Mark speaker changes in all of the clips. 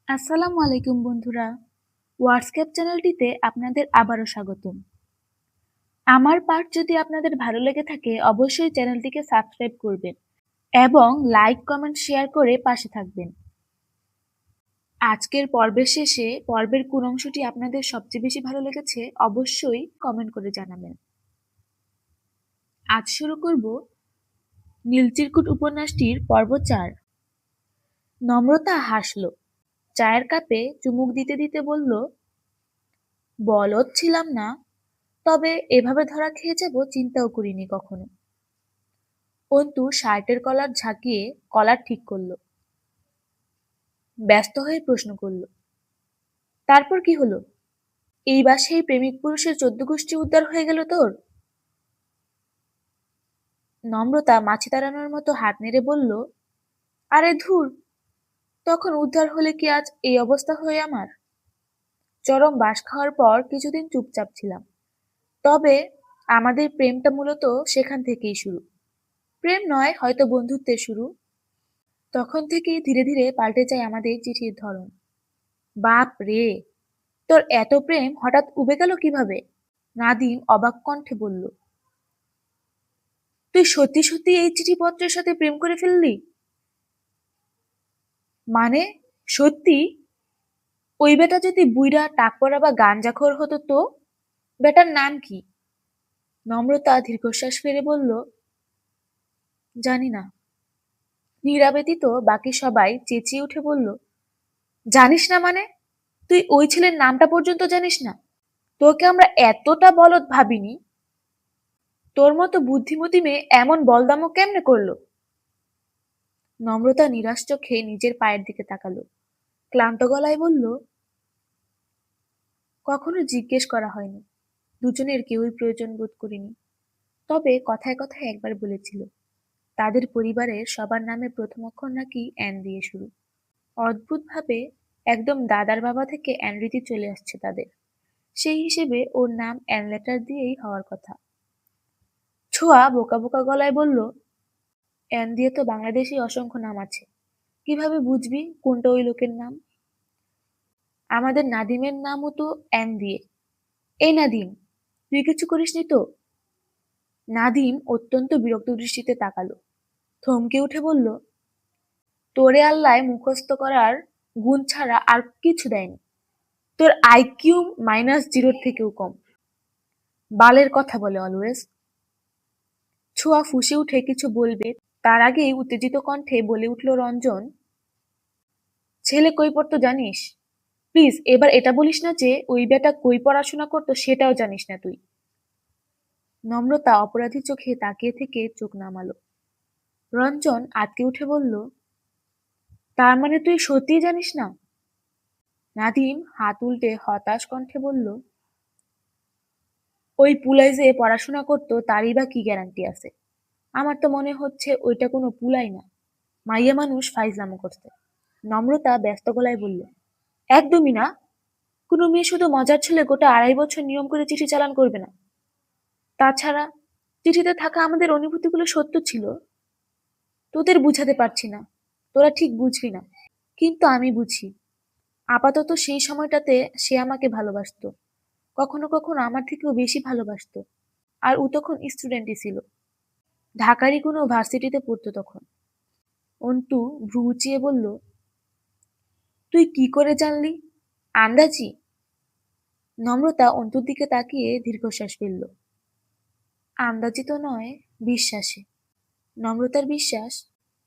Speaker 1: আসসালামু আলাইকুম বন্ধুরা। হোয়াটসঅ্যাপ চ্যানেলটিতে আপনাদের আবারও স্বাগতম। আমার পাঠ যদি আপনাদের ভালো লেগে থাকে অবশ্যই চ্যানেলটিকে সাবস্ক্রাইব করবেন এবং লাইক, কমেন্ট, শেয়ার করে পাশে থাকবেন। আজকের পর্বের শেষে পর্বের কোন অংশটি আপনাদের সবচেয়ে বেশি ভালো লেগেছে অবশ্যই কমেন্ট করে জানাবেন। আজ শুরু করব নীলচিরকুট উপন্যাসটির পর্ব ৪। নম্রতা হাসল। চায়ের কাপে চুমুক দিতে দিতে বলল, বলদ ছিলাম না, তবে এভাবে ধরা খেয়ে যাব চিন্তাও করিনি কখনো। অন্তু শার্টের কলার ঝাঁকিয়ে কলার ঠিক করলো। ব্যস্ত হয়ে প্রশ্ন করল, তারপর কি হলো? এইবার সেই প্রেমিক পুরুষের ১৪ গোষ্ঠী উদ্ধার হয়ে গেল তোর? নম্রতা মাছি তাড়ানোর মতো হাত নেড়ে বলল, আরে ধুর, তখন উদ্ধার হলে কি আজ এই অবস্থা হয়ে আমার? চরম বাঁশ খাওয়ার পর কিছুদিন চুপচাপ ছিলাম। তবে আমাদের প্রেমটা মূলত সেখান থেকেই শুরু। প্রেম নয়, হয়তো বন্ধুত্বের শুরু। তখন থেকেই ধীরে ধীরে পাল্টে যায় আমাদের চিঠির ধরন। বাপ রে, তোর এত প্রেম হঠাৎ উবে গেল কিভাবে? নাদিম অবাক কণ্ঠে বলল, তুই সত্যি সত্যি এই চিঠিপত্রের সাথে প্রেম করে ফেললি? মানে, সত্যি? ওই বেটা যদি বুইড়া টাকপরা বা গাঞ্জাখোর হতো তো? বেটার নাম কি? নম্রতা দীর্ঘশ্বাস ফেলে বলল, জানি না। নীরা ব্যতীত বাকি সবাই চেঁচিয়ে উঠে বলল, জানিস না মানে? তুই ওই ছেলের নামটা পর্যন্ত জানিস না? তোকে আমরা এতটা বলদ ভাবিনি। তোর মতো বুদ্ধিমতী মেয়ে এমন বলদামো কেমনে করলো? নম্রতা নিরাশ চোখে নিজের পায়ের দিকে তাকালো, ক্লান্ত গলায় বলল, কখনো জিজ্ঞেস করা হয়নি। দুজনের কেউই প্রয়োজন বোধ করিনি। তবে কথায় কথায় একবার বলেছিল, তাদের পরিবারের সবার নামে প্রথম অক্ষর নাকি অ্যান দিয়ে শুরু। অদ্ভুতভাবে একদম দাদার বাবা থেকে অ্যান রীতি চলে আসছে তাদের। সেই হিসেবে ওর নাম অ্যান লেটার দিয়েই হওয়ার কথা। ছোঁয়া বোকা বোকা গলায় বলল, অ্যান দিয়ে তো বাংলাদেশে অসংখ্য নাম আছে, কিভাবে বুঝবি কোনটা ওই লোকের নাম? আমাদের নাদিমের নামও তো অ্যান দিয়ে। এই নাদিম, তুই কিছু করিসনি তো? নাদিম অত্যন্ত বিরক্ত দৃষ্টিতে তাকালো, থমকে উঠে বলল, তোরে আল্লায় মুখস্থ করার গুণ ছাড়া আর কিছু দেয়নি। তোর আইকিউ -0 থেকেও কম। বালের কথা বলে অলওয়েজ। ছোঁয়া ফুঁসে উঠে কিছু বলবে, তার আগেই উত্তেজিত কণ্ঠে বলে উঠল রঞ্জন, ছেলে কই পড়তো জানিস? প্লিজ এবার এটা বলিস না যে ওই বেটা কই পড়াশোনা করতো সেটাও জানিস না তুই। নম্রতা অপরাধী চোখে তাকিয়ে থেকে চোখ নামালো। রঞ্জন আঁতকে উঠে বলল, তার মানে তুই সত্যিই জানিস না? নাদিম হাত উল্টে হতাশ কণ্ঠে বলল, ওই পুলাই যে পড়াশোনা করতো তারই বা কি গ্যারান্টি আছে? আমার তো মনে হচ্ছে ওইটা কোনো পুলাই না, মাইয়া মানুষ ফাইজলামো করছে। নম্রতা ব্যস্ত গলায় বলল, একদমই না। কোনো মেয়ে শুধু মজার ছেলে গোটা ২.৫ বছর নিয়ম করে চিঠি চালান করবে না। তাছাড়া চিঠিতে থাকা আমাদের অনুভূতিগুলো সত্য ছিল। তোদের বুঝাতে পারছি না, তোরা ঠিক বুঝবি না, কিন্তু আমি বুঝি। আপাতত সেই সময়টাতে সে আমাকে ভালোবাসতো, কখনো কখনো আমার থেকেও বেশি ভালোবাসতো। আর ও তখন স্টুডেন্টই ছিল, ঢাকারই কোনো ভার্সিটিতে পড়তো তখন। অন্তু ভ্রু উঁচিয়ে বলল, তুই কি করে জানলি? আন্দাজি? নম্রতা অন্তুর দিকে তাকিয়ে দীর্ঘশ্বাস ফেলল। আন্দাজি তো নয়, বিশ্বাসে। নম্রতার বিশ্বাস,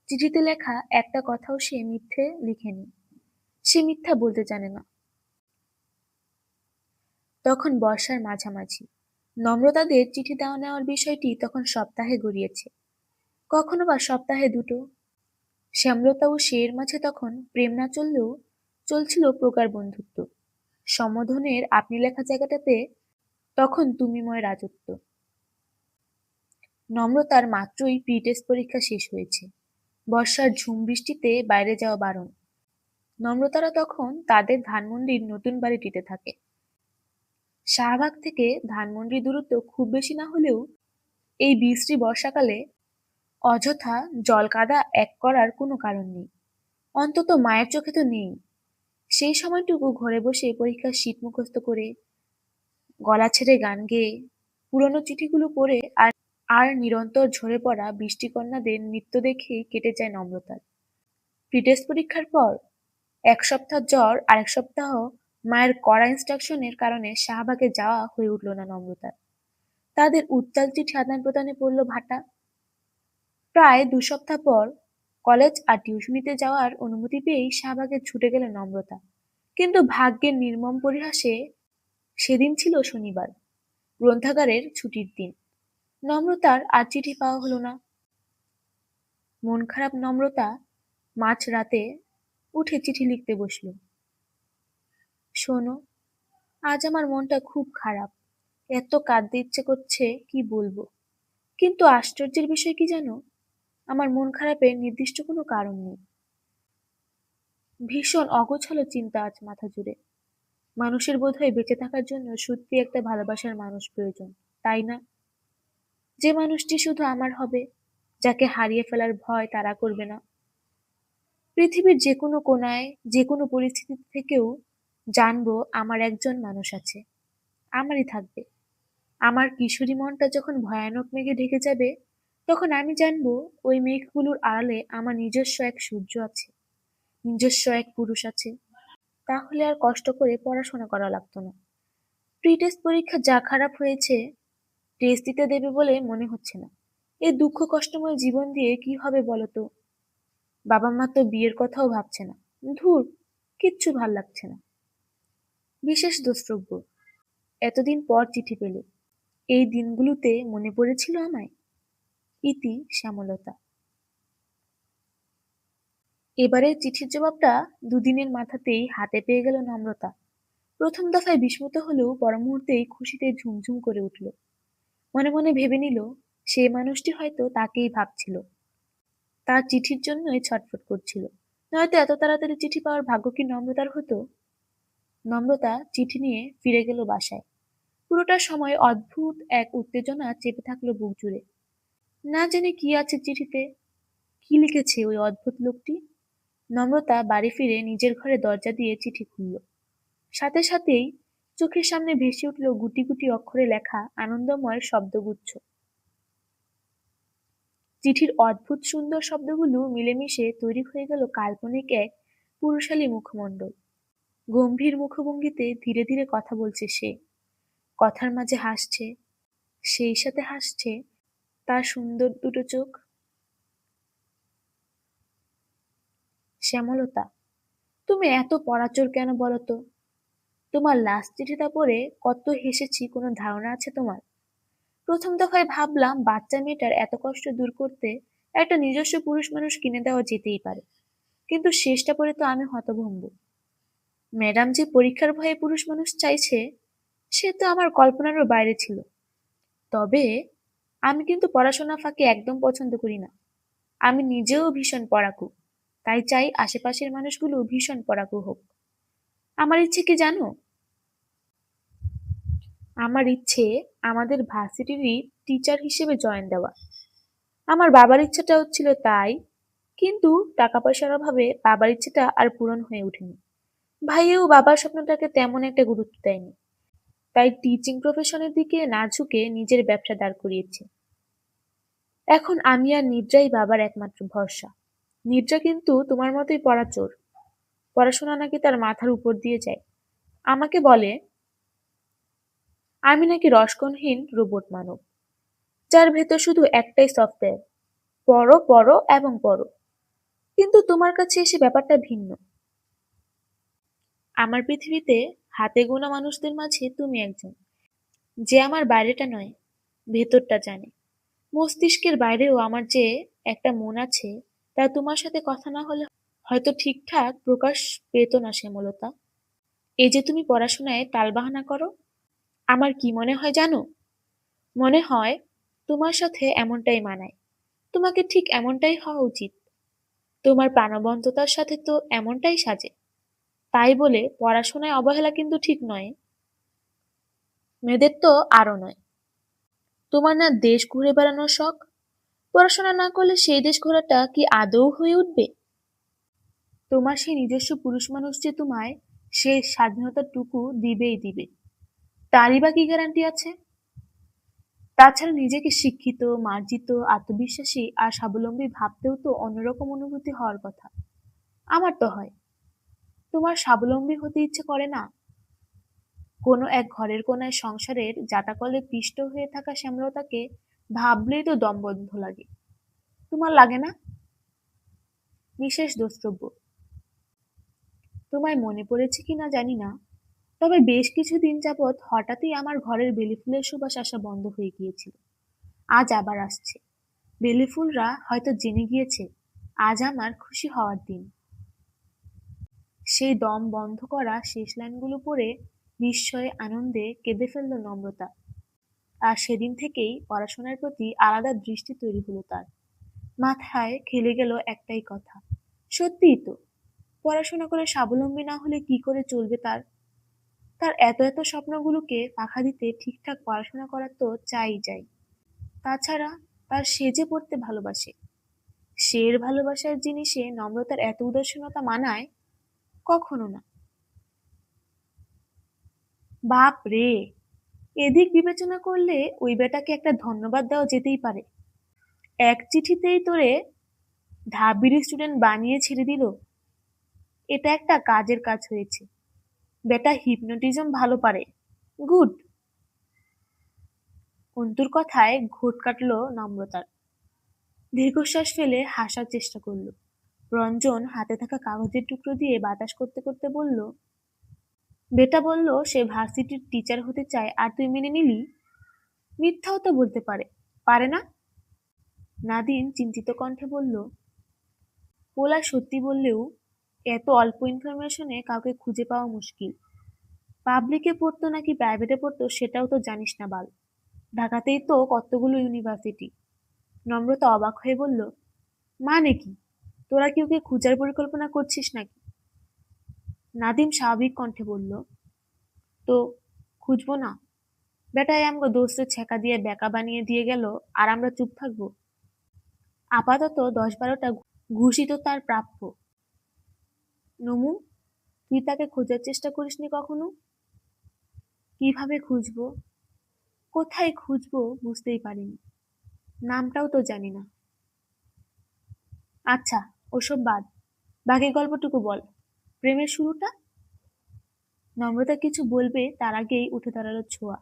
Speaker 1: চিঠিতে লেখা একটা কথাও সে মিথ্যে লিখেনি। সে মিথ্যা বলতে জানে না। তখন বর্ষার মাঝামাঝি। নম্রতাদের চিঠি দেওয়া নেওয়ার বিষয়টি তখন সপ্তাহে গড়িয়েছে, কখনো বা সপ্তাহে দুটো। শ্যামলতা ও সের মাঝে তখন প্রেম না চললেও চলছিল প্রগাঢ় বন্ধুত্ব। সম্বোধনের আপনি লেখা জায়গাটাতে তখন তুমিময় রাজত্ব। নম্রতার মাত্রই প্রি টেস্ট পরীক্ষা শেষ হয়েছে। বর্ষার ঝুম বৃষ্টিতে বাইরে যাওয়া বারণ। নম্রতারা তখন তাদের ধানমন্ডির নতুন বাড়িটিতে থাকে। শাহবাগ থেকে ধানমন্ডির দূরত্ব খুব বেশি না হলেও এই বিশ্রী বর্ষাকালে অযথা জল কাদা এক করার কোনো কারণ নেই। অন্তত মায়ের চোখে তো নেই। সেই সময়টুকু ঘরে বসে পরীক্ষার শীট মুখস্থ করে, গলা ছেড়ে গান গেয়ে, পুরনো চিঠিগুলো পড়ে আর নিরন্তর ঝরে পড়া বৃষ্টিকন্যাদের নৃত্য দেখেই কেটে যায় নম্রতার। প্রি-টেস্ট পরীক্ষার পর ১ সপ্তাহ জ্বর আর ১ সপ্তাহ মায়ের কড়া ইনস্ট্রাকশনের কারণে শাহবাগে যাওয়া হয়ে উঠল না নম্রতার। তাদের উত্তাল চিঠি আদান-প্রদানে পড়ল ভাটা। প্রায় ২ সপ্তাহ পর কলেজ আর টিউশনিতে যাওয়ার অনুমতি পেয়েই শাহবাগে ছুটে গেল নম্রতা। কিন্তু ভাগ্যের নির্মম পরিহাসে সেদিন ছিল শনিবার, গ্রন্থাগারের ছুটির দিন। নম্রতার আর চিঠি পাওয়া হলো না। মন খারাপ নম্রতা মাঝরাতে উঠে চিঠি লিখতে বসল। শোনো, আজ আমার মনটা খুব খারাপ। এত কাঁদতে ইচ্ছে করছে কি বলবো। কিন্তু আশ্চর্যের বিষয় কি জানো, আমার মন খারাপের নির্দিষ্ট কোনো কারণ নেই। ভীষণ অগোছালো চিন্তা আজ মাথা জুড়ে। মানুষের বোধহয় বেঁচে থাকার জন্য সত্যি একটা ভালোবাসার মানুষ প্রয়োজন, তাই না? যে মানুষটি শুধু আমার হবে, যাকে হারিয়ে ফেলার ভয় তারা করবে না। পৃথিবীর যে কোনো কোনায়, যে কোনো পরিস্থিতি থেকেও জানবো আমার একজন মানুষ আছে, আমারই থাকবে। আমার কিশোরী মনটা যখন ভয়ানক মেঘে ঢেকে যাবে, তখন আমি জানবো ওই মেঘগুলোর আড়ালে আমার নিজস্ব এক সূর্য আছে, নিজস্ব এক পুরুষ আছে। তাহলে আর কষ্ট করে পড়াশোনা করা লাগতো না। প্রি-টেস্ট পরীক্ষা যা খারাপ হয়েছে, টেস্ট দিতে দেবে বলে মনে হচ্ছে না। এই দুঃখ কষ্টময় জীবন দিয়ে কি হবে বলো তো? বাবা মা তো বিয়ের কথাও ভাবছে না। ধুর, কিচ্ছু ভাল লাগছে না। বিশেষ দ্রষ্টব্য, এতদিন পর চিঠি পেলে। এই দিনগুলোতে মনে পড়েছিল আমায়। ইতি শ্যামলতা। এবারের চিঠির জবাবটা দুদিনের মাথাতেই হাতে পেয়ে গেল নম্রতা। প্রথম দফায় বিস্মিত হলেও পর মুহূর্তেই খুশিতে ঝুমঝুম করে উঠল। মনে মনে ভেবে নিল, সে মানুষটি হয়তো তাকেই ভাবছিল, তার চিঠির জন্যই ছটফট করছিল। নয়তো এত তাড়াতাড়ি চিঠি পাওয়ার ভাগ্য কি নম্রতার হতো? নম্রতা চিঠি নিয়ে ফিরে গেল বাসায়। পুরোটা সময় অদ্ভুত এক উত্তেজনা চেপে থাকলো বুক জুড়ে। না জানি কি আছে চিঠিতে, কি লিখেছে ওই অদ্ভুত লোকটি। নম্রতা বাড়ি ফিরে নিজের ঘরে দরজা দিয়ে চিঠি খুলল। সাথে সাথেই চোখের সামনে ভেসে উঠল গুটি গুটি অক্ষরে লেখা আনন্দময় শব্দগুচ্ছ। চিঠির অদ্ভুত সুন্দর শব্দগুলো মিলেমিশে তৈরি হয়ে গেল কাল্পনিক এক পুরুষালী মুখমণ্ডল। গম্ভীর মুখভঙ্গিতে ধীরে ধীরে কথা বলছে সে। কথার মাঝে হাসছে, সেই সাথে হাসছে তার সুন্দর দুটো চোখ। শ্যামলতা, তুমি এত পরাচর কেন বলো তো? তোমার লাস্ট চিঠিটা পড়ে কত হেসেছি কোনো ধারণা আছে তোমার? প্রথম দফায় ভাবলাম বাচ্চা মেয়েটার এত কষ্ট দূর করতে একটা নিজস্ব পুরুষ মানুষ কিনে দেওয়া যেতেই পারে, কিন্তু শেষটা পড়ে তো আমি হতভম্ব। ম্যাডাম যে পরীক্ষার ভয়ে পুরুষ মানুষ চাইছে, সে তো আমার কল্পনারও বাইরে ছিল। তবে আমি কিন্তু পড়াশোনা ফাঁকি একদম পছন্দ করি না। আমি নিজেও ভীষণ পড়াকু, তাই চাই আশেপাশের মানুষগুলো ভীষণ পড়াকু হোক। আমার ইচ্ছে কি জানো? আমার ইচ্ছে আমাদের ভার্সিটিরই টিচার হিসেবে জয়েন দেওয়া। আমার বাবার ইচ্ছাটাও ছিল তাই, কিন্তু টাকা পয়সার অভাবে বাবার ইচ্ছেটা আর পূরণ হয়ে ওঠেনি। ভাইয়েও বাবার স্বপ্নটাকে তেমন একটা গুরুত্ব দেয়নি, তাই টিচিং প্রফেশনের দিকে না ঝুঁকে নিজের ব্যবসা দাঁড় করিয়েছে। এখন আমি আর নিদ্রাই বাবার একমাত্র ভরসা। নিদ্রা কিন্তু তোমার মতোই পড়াচোর। পড়াশোনা নাকি তার মাথার উপর দিয়ে যায়। আমাকে বলে আমি নাকি রসকণহীন রোবট মানব, যার ভেতর শুধু একটাই সফটওয়্যার, পড়ো পড়ো এবং পড়ো। কিন্তু তোমার কাছে এসে ব্যাপারটা ভিন্ন। আমার পৃথিবীতে হাতে গোনা মানুষদের মাঝে তুমি একজন, যে আমার বাইরেটা নয়, ভেতরটা জানে। মস্তিষ্কের বাইরেও আমার যে একটা মন আছে, তা তোমার সাথে কথা না হলে হয়তো ঠিকঠাক প্রকাশ পেত না শ্যামলতা। এই যে তুমি পড়াশোনায় টালবাহানা করো, আমার কি মনে হয় জানো? মনে হয় তোমার সাথে এমনটাই মানায়। তোমাকে ঠিক এমনটাই হওয়া উচিত। তোমার প্রাণবন্ততার সাথে তো এমনটাই সাজে। তাই বলে পড়াশোনায় অবহেলা কিন্তু ঠিক নয়। মেয়েদের তো আরো নয়। তোমার না দেশ ঘুরে বেড়ানোর শখ, পড়াশোনা না করলে সেই দেশ ঘোরাটা কি আদৌ হয়ে উঠবে? তোমার সেই নিজস্ব পুরুষ মানুষ যে তোমায় সেই স্বাধীনতাটুকু দিবেই দিবে, তারই বা কি গ্যারান্টি আছে? তাছাড়া নিজেকে শিক্ষিত, মার্জিত, আত্মবিশ্বাসী আর স্বাবলম্বী ভাবতেও তো অন্যরকম অনুভূতি হওয়ার কথা। আমার তো হয়। তোমার স্বাবলম্বী হতে ইচ্ছে করে না? কোনো এক ঘরের কোনায় সংসারের জাঁতাকলে পিষ্ট হয়ে থাকা শ্যামলতাকে ভাবলেই তো দম বন্ধ লাগে। তোমার লাগে না? বিশেষ দ্রষ্টব্য, তোমায় মনে পড়েছে কিনা জানি না, তবে বেশ কিছুদিন যাবৎ হঠাৎই আমার ঘরের বেলি ফুলের সুবাস আসা বন্ধ হয়ে গিয়েছিল। আজ আবার আসছে। বেলি ফুলরা হয়তো জেনে গিয়েছে আজ আমার খুশি হওয়ার দিন। সেই দম বন্ধ করা শেষ লাইনগুলো পড়ে বিস্ময়ে আনন্দে কেঁদে ফেলল নম্রতা। আর সেদিন থেকেই পড়াশোনার প্রতি আলাদা দৃষ্টি তৈরি হলো তার। মাথায় খেলে গেল একটাই কথা, সত্যিই তো, পড়াশোনা করে স্বাবলম্বী না হলে কি করে চলবে তার? তার এত এত স্বপ্নগুলোকে পাখা দিতে ঠিকঠাক পড়াশোনা করা তো চাই। তাছাড়া তার সেজে পড়তে ভালোবাসে। সের ভালোবাসার জিনিসে নম্রতার এত উদাসীনতা মানায়? কখনো না। বাপ রে, এদিক বিবেচনা করলে ওই বেটাকে একটা ধন্যবাদ দেওয়া যেতেই পারে। এক চিঠিতেই তোরে ঢাবির স্টুডেন্ট বানিয়ে ছেড়ে দিল। এটা একটা কাজের কাজ হয়েছে। বেটা হিপনোটিজম ভালো পারে। গুড। অন্তুর কথায় ঘোট কাটল নম্রতার। দীর্ঘশ্বাস ফেলে হাসার চেষ্টা করল। রঞ্জন হাতে থাকা কাগজের টুকরো দিয়ে বাতাস করতে করতে বলল, বেটা বলল সে ভার্সিটির টিচার হতে চায় আর তুই মেনে নিলি? মিথ্যাও তো বলতে পারে, পারে না? নাদিম চিন্তিত কণ্ঠে বলল, পোলা সত্যি বললেও এত অল্প ইনফরমেশনে কাউকে খুঁজে পাওয়া মুশকিল। পাবলিকে পড়তো নাকি প্রাইভেটে পড়তো সেটাও তো জানিস না বাল। ঢাকাতেই তো কতগুলো ইউনিভার্সিটি। নম্রতা অবাক হয়ে বলল, মানে কি, তোরা কি ওকে খোঁজার পরিকল্পনা করছিস নাকি? নাদিম স্বাভাবিক কণ্ঠে বলল, তো খুঁজবো না? বেটায় আমগো দোস্তের ছেঁকা দিয়ে বেকা বানিয়ে দিয়ে গেল আর আমরা চুপ থাকবো? আপাতত 10-12টা ঘুষি তো তার প্রাপ্য। নমু, তুই তাকে খোঁজার চেষ্টা করিসনি কখনো? কিভাবে খুঁজবো, কোথায় খুঁজবো বুঝতেই পারিনি। নামটাও তো জানি না। আচ্ছা, ওসব বাদ, বাকি গল্পটুকু বল। প্রেমের শুরুটা? নম্রতা কিছু বলবে তার আগেই উঠে দাঁড়ালো ছোঁয়া।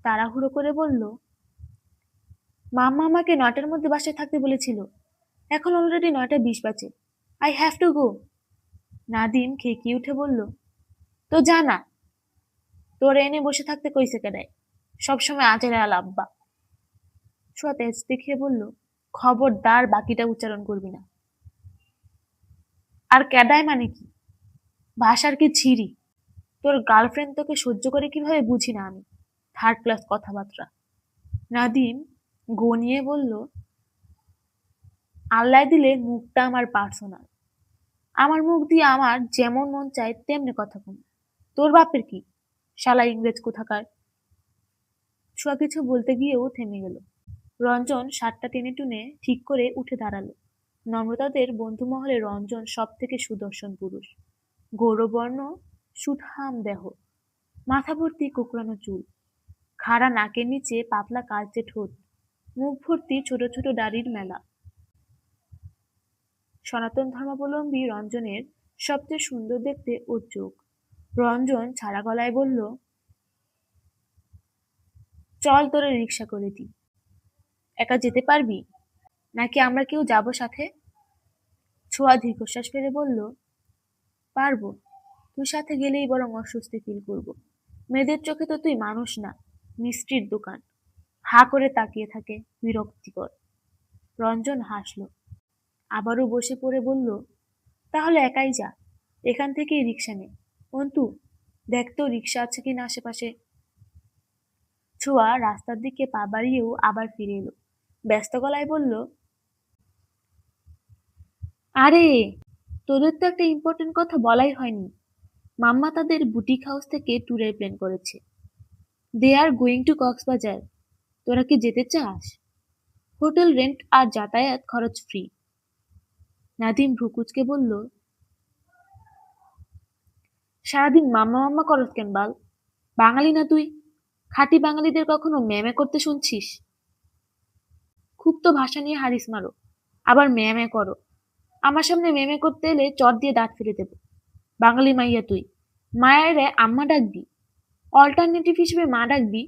Speaker 1: তাড়াহুড়ো করে বলল, মাম্মা আমাকে 9টার মধ্যে বাসায় থাকতে বলেছিল। এখন অলরেডি 9টা 20 বাজে। I have to go. Nadim খেকিয়ে উঠে বলল, তো জানা, তোর এনে বসে থাকতে কইছে কেডায়? সবসময় আজের আল আব্বা। ছোঁয়া তেজ দেখিয়ে বলল, খবরদার বাকিটা উচ্চারণ করবি না। আর কেডায় মানে কি? ভাষার কি ছিরি? তোর গার্লফ্রেন্ড তোকে সহ্য করে কিভাবে বুঝি না আমি। থার্ড ক্লাস কথাবার্তা। নাদিম গনিয়ে বলল, আল্লাহ দিলে মুখটা আমার পার্সোনাল। আমার মুখ দিয়ে আমার যেমন মন চায় তেমনি কথা কম। তোর বাপের কি? শালা ইংরেজ কোথাকার। ছোঁয়া কিছু বলতে গিয়েও থেমে গেল। রঞ্জন শার্টটা টেনে টুনে ঠিক করে উঠে দাঁড়ালো। নম্রতাদের বন্ধুমহলে রঞ্জন সব থেকে সুদর্শন পুরুষ। গৌরবর্ণ, সুঠাম দেহ, মাথা ভর্তি কোঁকড়ানো চুল, খাড়া নাকের নিচে পাতলা কালচে ঠোঁট, মুখ ভর্তি ছোট ছোট দাড়ির মেলা। সনাতন ধর্মাবলম্বী রঞ্জনের সবচেয়ে সুন্দর দেখতে ওর চোখ। রঞ্জন ছাড়া গলায় বলল, চল তোরে রিক্সা করে দিই। একা যেতে পারবি নাকি আমরা কেউ যাব সাথে? ছোঁয়া দীর্ঘশ্বাস ফেলে বলল, পারবো। তুই সাথে গেলেই বরং অস্বস্তি ফিল করব। মেয়েদের চোখে তো তুই মানুষ না, মিষ্টির দোকান। হা করে তাকিয়ে থাকে, বিরক্তিকর। রঞ্জন হাসল, আবারও বসে পড়ে বলল, তাহলে একাই যা, এখান থেকেই রিক্সা নে। অন্তু, দেখ তো রিক্সা আছে কিনা আশেপাশে। ছোঁয়া রাস্তার দিকে পা বাড়িয়েও আবার ফিরে এলো। ব্যস্ত গলায় বলল, আরে, তোদের তো একটা ইম্পর্টেন্ট কথা বলাই হয়নি। মাম্মা তাদের বুটিক হাউস থেকে ট্যুরের প্ল্যান করেছে। দে আর গোয়িং টু কক্সবাজার। তোরা কি যেতে চাস? হোটেল রেন্ট আর যাতায়াত খরচ ফ্রি। নাদিম ভ্রুকুচকে বলল, সারাদিন মাম্মা মাম্মা করস কেন বাল? বাঙালি না তুই? খাঁটি বাঙালিদের কখনো ম্যামে করতে শুনছিস? খুব তো ভাষা নিয়ে হারিস মারো, আবার ম্যামে করো। আমার সামনে মেমে করতে এলে চট দিয়ে দাঁত ফেলে দেবো। বাঙালি মাইয়া তুই, মায়েরে আম্মা ডাকবি, অল্টারনেটিভ হিসেবে মা ডাকবি,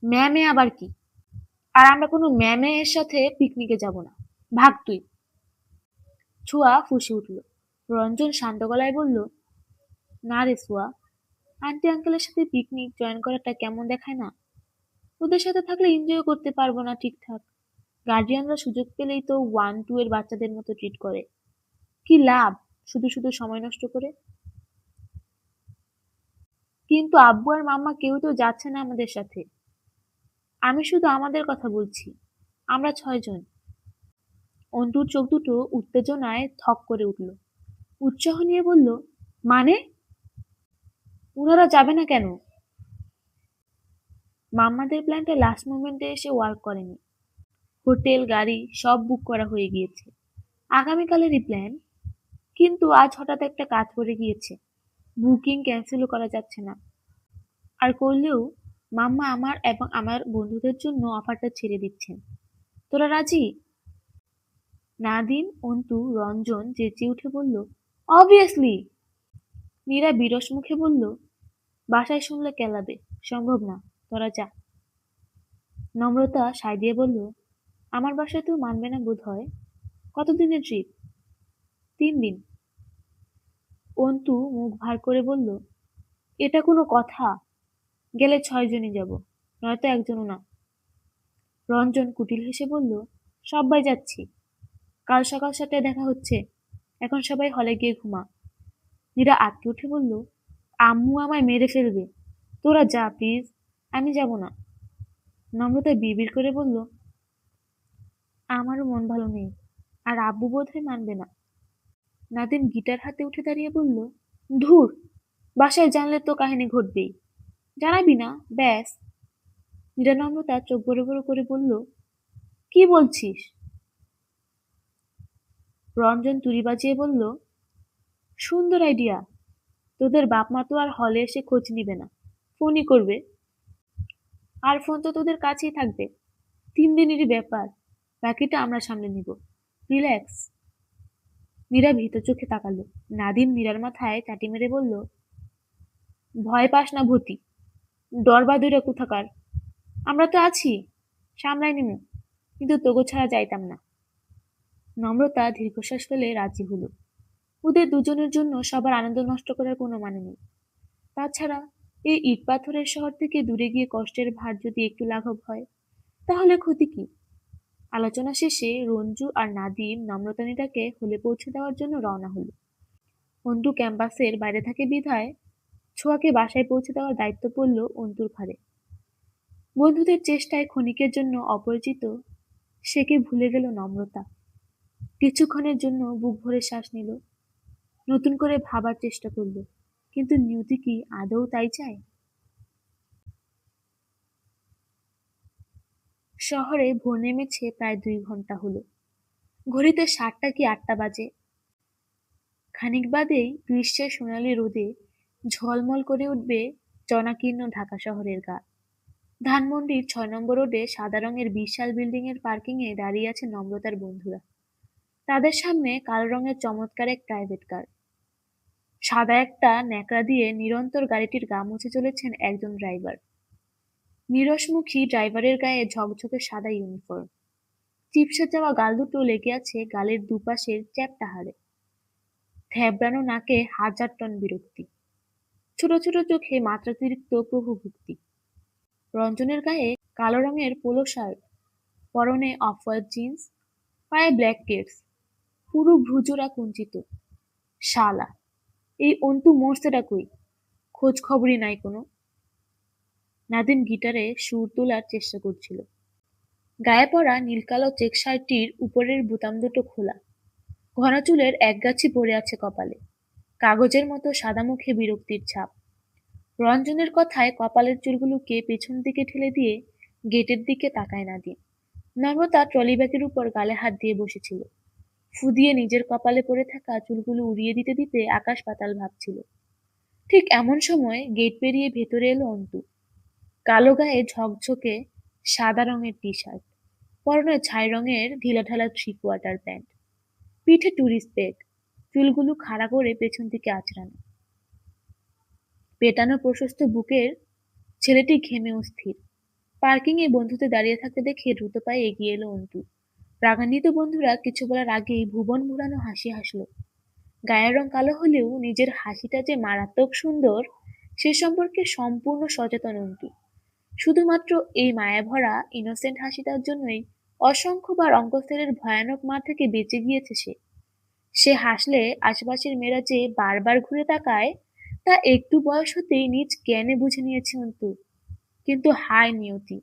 Speaker 1: ম্যামে আবার কি? আর আমরা কোনো ম্যামে এর সাথে পিকনিকে যাব না, ভাগ তুই। ছুয়া ফুঁসে উঠল। রঞ্জন শান্ত গলায় বলল, না রে ছুয়া, আন্টি আঙ্কেলের সাথে পিকনিক জয়েন করাটা কেমন দেখায় না? ওদের সাথে থাকলে এনজয় করতে পারবো না ঠিকঠাক। গার্ডিয়ানরা সুযোগ পেলেই তো 1-2 এর বাচ্চাদের মতো ট্রিট করে। কি লাভ শুধু শুধু সময় নষ্ট করে? কিন্তু আব্বু আর মাম্মা কেউ তো যাচ্ছে না আমাদের সাথে। আমি শুধু আমাদের কথা বলছি। আমরা 6 জন। অন্তুর চোখ দুটো উত্তেজনায় থক করে উঠল। উৎসাহ নিয়ে বলল, মানে? ওনারা যাবে না কেন? মাম্মাদের প্ল্যানটা লাস্ট মোমেন্টে এসে ওয়ার্ক করেনি। হোটেল, গাড়ি সব বুক করা হয়ে গিয়েছে। আগামীকালেরই প্ল্যান। কিন্তু আজ হঠাৎ একটা কাজ পড়ে গিয়েছে। বুকিং ক্যান্সেলও করা যাচ্ছে না। আর করলেও মাম্মা আমার এবং আমার বন্ধুদের জন্য অফারটা ছেড়ে দিচ্ছেন। তোরা রাজি? নাদিম, অন্তু, রঞ্জন চেঁচিয়ে উঠে বলল, অবভিয়াসলি। মীরা বিরস মুখে বলল, বাসায় শুনলে কেলাবে, সম্ভব না, তোরা যা। নম্রতা সায় দিয়ে বলল, আমার বাসাতেও মানবে না বোধ হয়। কতদিনের ট্রিপ? 3 দিন। অন্তু মুখ ভার করে বলল, এটা কোনো কথা? গেলে 6 জনই যাব, নয়তো একজনও না। রঞ্জন কুটিল হেসে বলল, সবাই যাচ্ছি, কাল সকাল 7টায় দেখা হচ্ছে, এখন সবাই হলে গিয়ে ঘুমা। মীরা আটকে উঠে বলল, আম্মু আমায় মেরে ফেলবে, তোরা যা প্লিজ, আমি যাব না। নম্রতা বিড়বিড় করে বলল, আমারও মন ভালো নেই, আর আব্বু বোধহয় মানবে না। নাদিম গিটার হাতে উঠে দাঁড়িয়ে বলল, ধুর, বাসায় জানলে তো কাহিনী ঘটবেই, জানাবি না, ব্যাস। মীরা নম্রতা চোখ বড় বড় করে বলল, কি বলছিস? রঞ্জন তুড়ি বাজিয়ে বলল, সুন্দর আইডিয়া। তোদের বাপ মা তো আর হলে এসে খোঁজ নিবে না, ফোনই করবে। আর ফোন তো তোদের কাছেই থাকবে। 3 দিনেরই ব্যাপার, বাকিটা আমরা সামলে নিব, রিল্যাক্স। মীরা ভীত চোখে তাকালো। নাদিম মীরার মাথায় চাটি মেরে বলল, ভয় পাস না ভূতি, ডরবাদুরে কোথাকার। আমরা তো আছি, সামলাই নিমু, কিন্তু তোগো ছাড়া যাইতাম না। নম্রতা দীর্ঘশ্বাস ফেলে রাজি হলো। ওদের দুজনের জন্য সবার আনন্দ নষ্ট করার কোনো মানে নেই। তাছাড়া এই ইট পাথরের শহর থেকে দূরে গিয়ে কষ্টের ভার যদি একটু লাঘব হয়, তাহলে ক্ষতি কি? আলোচনা শেষে রঞ্জু আর নাদিম নম্রতানিটাকে হলে পৌঁছে দেওয়ার জন্য রওনা হলো। অন্তু ক্যাম্পাসের বাইরে থাকে বিধায় ছোঁয়াকে বাসায় পৌঁছে দেওয়ার দায়িত্ব পড়ল অন্তুর ঘাড়ে। বন্ধুদের চেষ্টায় ক্ষণিকের জন্য অপরিচিত সেকে ভুলে গেল নম্রতা। কিছুক্ষণের জন্য বুক ভরে শ্বাস নিল, নতুন করে ভাবার চেষ্টা করল, কিন্তু নিয়তি কি আদৌ তাই চায়? শহরে ভোর নেমেছে প্রায় 2 ঘন্টা হলো। ঘড়িতে 7টা কি 8টা বাজে। খানিক বাদেই গ্রীষ্মের সোনালি রোদে ঝলমল করে উঠবে জনাকীর্ণ ঢাকা শহরের গা। ধানমন্ডির 6 নম্বর রোডে সাদা রঙের বিশাল বিল্ডিং এর পার্কিং এ দাঁড়িয়ে আছে নম্রতার বন্ধুরা। তাদের সামনে কালো রঙের চমৎকার এক প্রাইভেট কার। সাদা একটা ন্যাকড়া দিয়ে নিরন্তর গাড়িটির গা মুছে চলেছেন একজন ড্রাইভার। নিরসমুখী ড্রাইভারের গায়ে ঝকঝকে সাদা ইউনিফর্ম। চিপসে যাওয়া গাল দুটো লেগে আছে গালের দুপাশের চ্যাপ্টা হাড়ে। থ্যাবড়ানো নাকে 1000 টন বিরক্তি। ছোট ছোট চোখে মাত্রাতিরিক্ত প্রভুভক্তি। রঞ্জনের গায়ে কালো রঙের পোলো শার্ট, পরনে অফ হোয়াইট জিন্স, পায়ে ব্ল্যাক কেডস, পুরো ভ্রুজোড়া কুঞ্চিত। শালা, এই অন্তু মরছেটা কই? খোঁজ খবরই নাই কোনো। নাদিম গিটারে সুর তোলার চেষ্টা করছিল। গায়ে পরা নীলকালো চেক শার্টটির উপরের বোতাম দুটো খোলা। ঘন চুলের একগাছি পড়ে আছে কপালে। কাগজের মতো সাদা মুখে বিরক্তির ছাপ। রঞ্জনের কথায় কপালের চুলগুলোকে পেছন দিকে ঠেলে দিয়ে গেটের দিকে তাকায় নাদিম। নম্রতা ট্রলি ব্যাগের উপর গালে হাত দিয়ে বসেছিল। ফু দিয়ে নিজের কপালে পড়ে থাকা চুলগুলো উড়িয়ে দিতে দিতে আকাশ পাতাল ভাবছিল। ঠিক এমন সময় গেট পেরিয়ে ভেতরে এলো অন্তু। কালো গায়ে ঝকঝকে সাদা রঙের টি শার্ট, পরনে ছাই রঙের ঢিলাঢালা থ্রি কোয়ার্টার প্যান্ট, পিঠে টুরিস্ট ব্যাগ, চুলগুলো খাড়া করে পেছন দিকে আঁচড়ানো, পেটানো প্রশস্ত বুকের ছেলেটি ঘেমে অস্থির। পার্কিং এ বন্ধুদের দাঁড়িয়ে থাকতে দেখে দ্রুত পায়ে এগিয়ে এলো অন্তু। রাগান্বিত বন্ধুরা কিছু বলার আগেই ভুবন ভুলানো হাসি হাসলো। গায়ের রং কালো হলেও নিজের হাসিটা যে মারাত্মক সুন্দর সে সম্পর্কে সম্পূর্ণ সচেতন অন্তু। শুধুমাত্র এই মায়াভরা ইনোসেন্ট হাসিটার জন্যই অসংখ্যবার অঙ্কস্থলের ভয়ানক মার থেকে বেঁচে গিয়েছে সে। সে হাসলে আশেপাশের মেয়েরা যে বারবার ঘুরে তাকায় তা একটু বয়স হতেই নিজ জ্ঞানে বুঝে নিয়েছে অন্তু। কিন্তু হায় নিয়তি,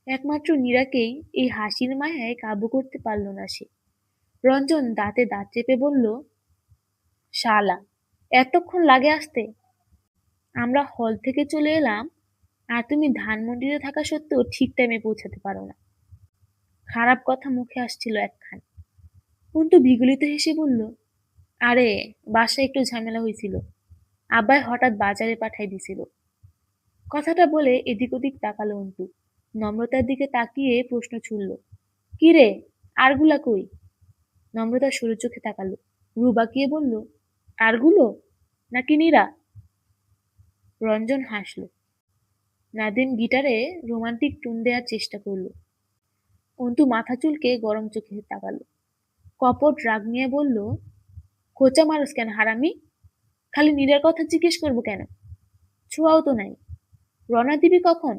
Speaker 1: একমাত্র নীরাকেই এই হাসির মায়ায় কাবু করতে পারল না সে। রঞ্জন দাঁতে দাঁত চেপে বলল, শালা, এতক্ষণ লাগে আসতে? আমরা হল থেকে চলে এলাম আর তুমি ধানমন্ডিতে থাকা সত্ত্বেও ঠিক টাইমে পৌঁছাতে পারো না। খারাপ কথা মুখে আসছিল একখান। অন্তু বিগলিত হেসে বলল, আরে, বাসায় একটু ঝামেলা হয়েছিল, আব্বাই হঠাৎ বাজারে পাঠাই দিছিল। কথাটা বলে এদিক ওদিক তাকালো অন্তু। নম্রতার দিকে তাকিয়ে প্রশ্ন ছুড়ল, কি রে, আরগুলা কই? নম্রতা সরু চোখে তাকালো, রু বাঁকিয়ে বলল, আরগুলো নাকি নীরা? রঞ্জন হাসল। নাদিম গিটারে রোমান্টিক টুন দেওয়ার চেষ্টা করলো। অন্তু মাথা চুলকে গরম চোখে তাকালো, কপট রাগ নিয়ে বলল, খোঁচা মারুস কেন হারামি? খালি নীরার কথা জিজ্ঞেস করবো কেন? ছোঁয়াও তো নাই। রওনা দিবি কখন?